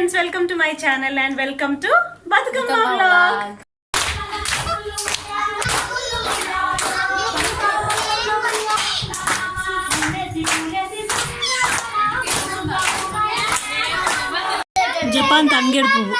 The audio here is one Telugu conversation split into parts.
friends, welcome to my channel and welcome to Bathukama vlog. Japan tangedu puvu.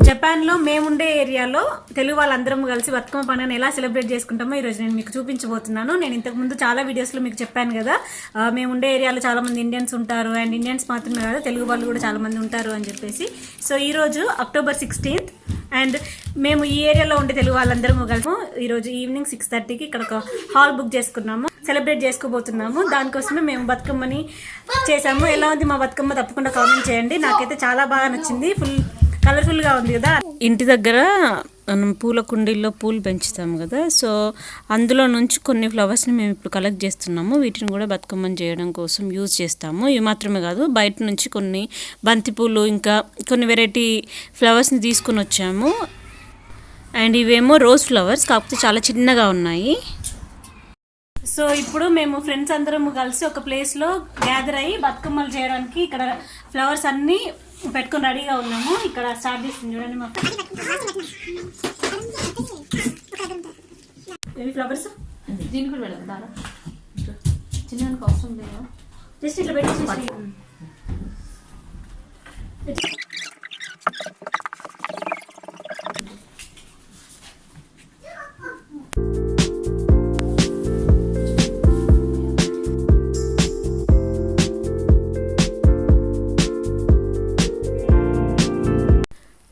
జపాన్లో మేముండే ఏరియాలో తెలుగు వాళ్ళందరం కలిసి బతుకమ్మ పండుగను ఎలా సెలబ్రేట్ చేసుకుంటామో ఈరోజు నేను మీకు చూపించబోతున్నాను. నేను ఇంతకుముందు చాలా వీడియోస్లో మీకు చెప్పాను కదా, మేముండే ఏరియాలో చాలామంది ఇండియన్స్ ఉంటారు అండ్ ఇండియన్స్ మాత్రమే కాదు తెలుగు వాళ్ళు కూడా చాలామంది ఉంటారు అని చెప్పేసి. సో ఈరోజు అక్టోబర్ 16th అండ్ మేము ఈ ఏరియాలో ఉండే తెలుగు వాళ్ళందరం కలిసి ఈరోజు ఈవినింగ్ 6:30కి ఇక్కడ ఒక హాల్ బుక్ చేసుకున్నాము, సెలబ్రేట్ చేసుకోబోతున్నాము. దానికోసమే మేము బతుకమ్మని చేసాము. ఎలా ఉంది మా బతుకమ్మ తప్పకుండా కామెంట్ చేయండి. నాకైతే చాలా బాగా నచ్చింది, ఫుల్ కలర్ఫుల్గా ఉంది కదా. ఇంటి దగ్గర మనం పూల కుండీల్లో పూలు పెంచుతాము కదా, సో అందులో నుంచి కొన్ని ఫ్లవర్స్ని మేము ఇప్పుడు కలెక్ట్ చేస్తున్నాము. వీటిని కూడా బతుకమ్మని చేయడం కోసం యూజ్ చేస్తాము. ఇవి మాత్రమే కాదు, బయట నుంచి కొన్ని బంతిపూలు ఇంకా కొన్ని వెరైటీ ఫ్లవర్స్ని తీసుకుని వచ్చాము. అండ్ ఇవేమో రోజ్ ఫ్లవర్స్, కాకపోతే చాలా చిన్నగా ఉన్నాయి. సో ఇప్పుడు మేము ఫ్రెండ్స్ అందరం కలిసి ఒక ప్లేస్లో గ్యాదర్ అయ్యి బతుకమ్మలు చేయడానికి ఇక్కడ ఫ్లవర్స్ అన్నీ పెట్టుకొని రెడీగా ఉన్నాము. ఇక్కడ స్టార్ట్ చేస్తుంది చూడండి మా ఫ్లవర్స్. దీన్ని కూడా పెడదాం దారా, చిన్న అవసరం లేదా, జస్ట్ ఇట్లా పెట్టేసి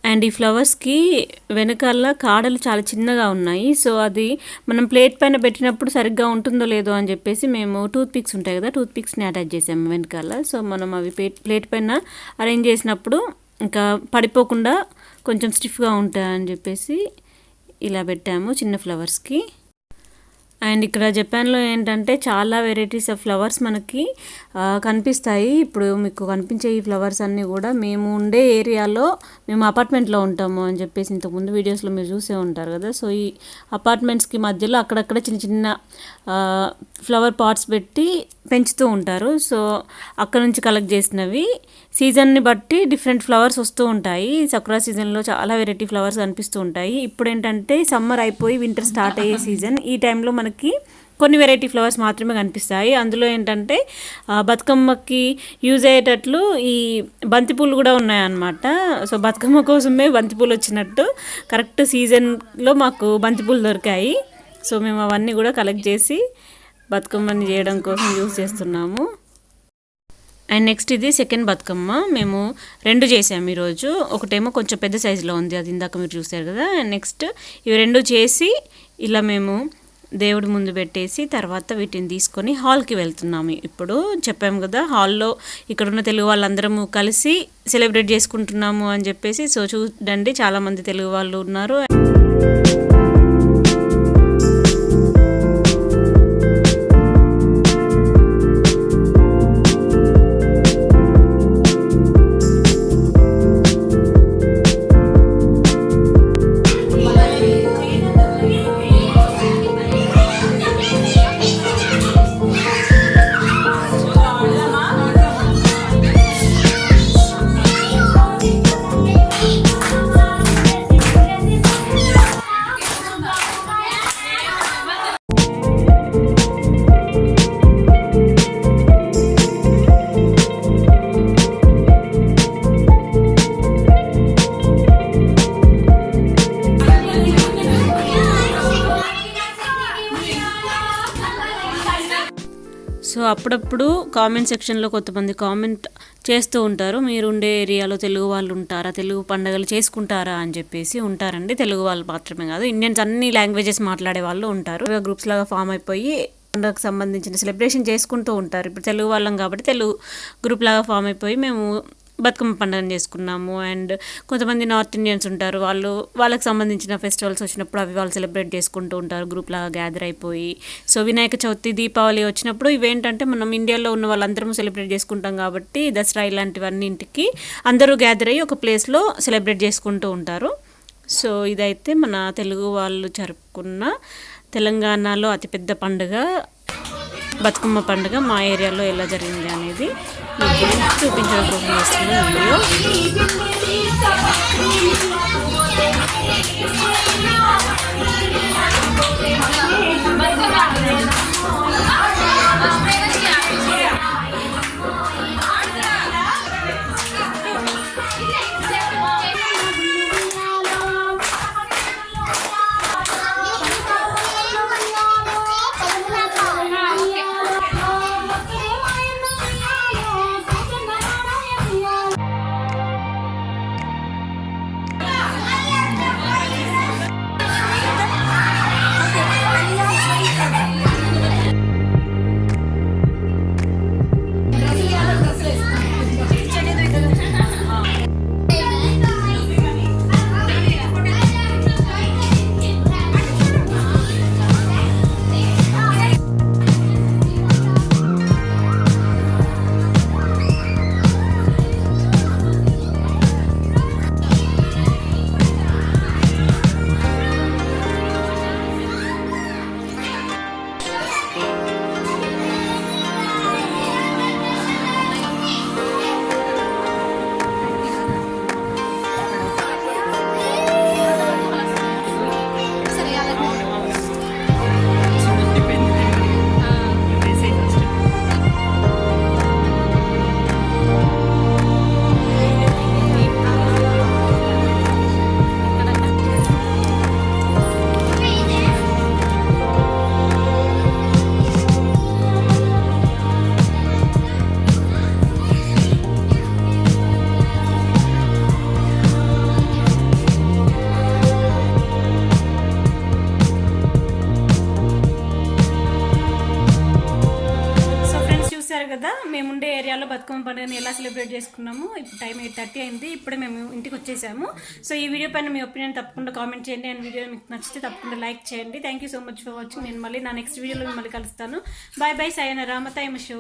అండ్ ఈ ఫ్లవర్స్కి వెనకాల కాడలు చాలా చిన్నగా ఉన్నాయి. సో అది మనం ప్లేట్ పైన పెట్టినప్పుడు సరిగ్గా ఉంటుందో లేదో అని చెప్పేసి మేము టూత్ పిక్స్ ఉంటాయి కదా, టూత్ పిక్స్ని అటాచ్ చేసాము వెనకాల. సో మనం అవి ప్లేట్ పైన అరేంజ్ చేసినప్పుడు ఇంకా పడిపోకుండా కొంచెం స్టిఫ్గా ఉంటాయని చెప్పేసి ఇలా పెట్టాము చిన్న ఫ్లవర్స్కి. అండ్ ఇక్కడ జపాన్లో ఏంటంటే చాలా వెరైటీస్ ఆఫ్ ఫ్లవర్స్ మనకి కనిపిస్తాయి. ఇప్పుడు మీకు కనిపించే ఈ ఫ్లవర్స్ అన్నీ కూడా మేము ఉండే ఏరియాలో, మేము అపార్ట్మెంట్లో ఉంటాము అని చెప్పేసి ఇంతకుముందు వీడియోస్లో మీరు చూసే ఉంటారు కదా. సో ఈ అపార్ట్మెంట్స్కి మధ్యలో అక్కడక్కడ చిన్న చిన్న ఫ్లవర్ పాట్స్ పెట్టి పెంచుతూ ఉంటారు. సో అక్కడ నుంచి కలెక్ట్ చేసినవి. సీజన్ని బట్టి డిఫరెంట్ ఫ్లవర్స్ వస్తూ ఉంటాయి. సకురా సీజన్లో చాలా వెరైటీ ఫ్లవర్స్ కనిపిస్తూ ఉంటాయి. ఇప్పుడు ఏంటంటే సమ్మర్ అయిపోయి వింటర్ స్టార్ట్ అయ్యే సీజన్. ఈ టైంలో మనకి కొన్ని వెరైటీ ఫ్లవర్స్ మాత్రమే కనిపిస్తాయి. అందులో ఏంటంటే బతుకమ్మకి యూజ్ అయ్యేటట్లు ఈ బంతిపూలు కూడా ఉన్నాయన్నమాట. సో బతుకమ్మ కోసమే బంతిపూలు వచ్చినట్టు కరెక్ట్ సీజన్లో మాకు బంతిపూలు దొరికాయి. సో మేము అవన్నీ కూడా కలెక్ట్ చేసి బతుకమ్మని చేయడం కోసం యూజ్ చేస్తున్నాము. అండ్ నెక్స్ట్ ఇది సెకండ్ బతుకమ్మ. మేము 2 చేసాము ఈరోజు. ఒకటేమో కొంచెం పెద్ద సైజులో ఉంది, అది ఇందాక మీరు చూసారు కదా. అండ్ నెక్స్ట్ ఇవి 2 చేసి ఇలా మేము దేవుడి ముందు పెట్టేసి తర్వాత వీటిని తీసుకొని హాల్కి వెళ్తున్నాము. ఇప్పుడు చెప్పాము కదా, హాల్లో ఇక్కడున్న తెలుగు వాళ్ళందరము కలిసి సెలబ్రేట్ చేసుకుంటున్నాము అని చెప్పేసి. సో చూడండి, చాలామంది తెలుగు వాళ్ళు ఉన్నారు. సో అప్పుడప్పుడు కామెంట్ సెక్షన్లో కొంతమంది కామెంట్ చేస్తూ ఉంటారు, మీరు ఉండే ఏరియాలో తెలుగు వాళ్ళు ఉంటారా, తెలుగు పండుగలు చేసుకుంటారా అని చెప్పేసి. ఉంటారండి, తెలుగు వాళ్ళు మాత్రమే కాదు, ఇండియన్స్ అన్ని లాంగ్వేజెస్ మాట్లాడే వాళ్ళు ఉంటారు. గ్రూప్స్ లాగా ఫామ్ అయిపోయి పండుగకు సంబంధించిన సెలబ్రేషన్ చేసుకుంటూ ఉంటారు. ఇప్పుడు తెలుగు వాళ్ళం కాబట్టి తెలుగు గ్రూప్ లాగా ఫామ్ అయిపోయి మేము బతుకమ్మ పండుగను చేసుకున్నాము. అండ్ కొంతమంది నార్త్ ఇండియన్స్ ఉంటారు, వాళ్ళకి సంబంధించిన ఫెస్టివల్స్ వచ్చినప్పుడు అవి వాళ్ళు సెలబ్రేట్ చేసుకుంటూ ఉంటారు గ్రూప్ లాగా గ్యాదర్ అయిపోయి. సో వినాయక చవితి, దీపావళి వచ్చినప్పుడు ఇవేంటంటే మనం ఇండియాలో ఉన్న వాళ్ళందరం సెలబ్రేట్ చేసుకుంటాం కాబట్టి దసరా ఇలాంటివన్నింటికి అందరూ గ్యాదర్ అయ్యి ఒక ప్లేస్లో సెలబ్రేట్ చేసుకుంటూ ఉంటారు. సో ఇదైతే మన తెలుగు వాళ్ళు జరుపుకున్న తెలంగాణలో అతిపెద్ద పండుగ బతుకమ్మ పండుగ మా ఏరియాలో ఎలా జరిగింది అనేది మీకు చూపించడం కోసం వస్తున్న వీడియో. కదా మేముండే ఏరియాలో బతుకమ్మ పండుగని ఎలా సెలబ్రేట్ చేసుకున్నాము. ఇప్పుడు టైం 8:30 అయింది. ఇప్పుడే మేము ఇంటికి వచ్చేసాము. సో ఈ వీడియో పైన మీ ఒపీనియన్ తప్పకుండా కామెంట్ చేయండి. అండ్ వీడియో మీకు నచ్చితే తప్పకుండా లైక్ చేయండి. Thank you so much for watching. నేను మళ్ళీ నా నెక్స్ట్ వీడియోలో మిమ్మల్ని కలుస్తాను. బాయ్ బాయ్, సాయన రామతాయమ షో.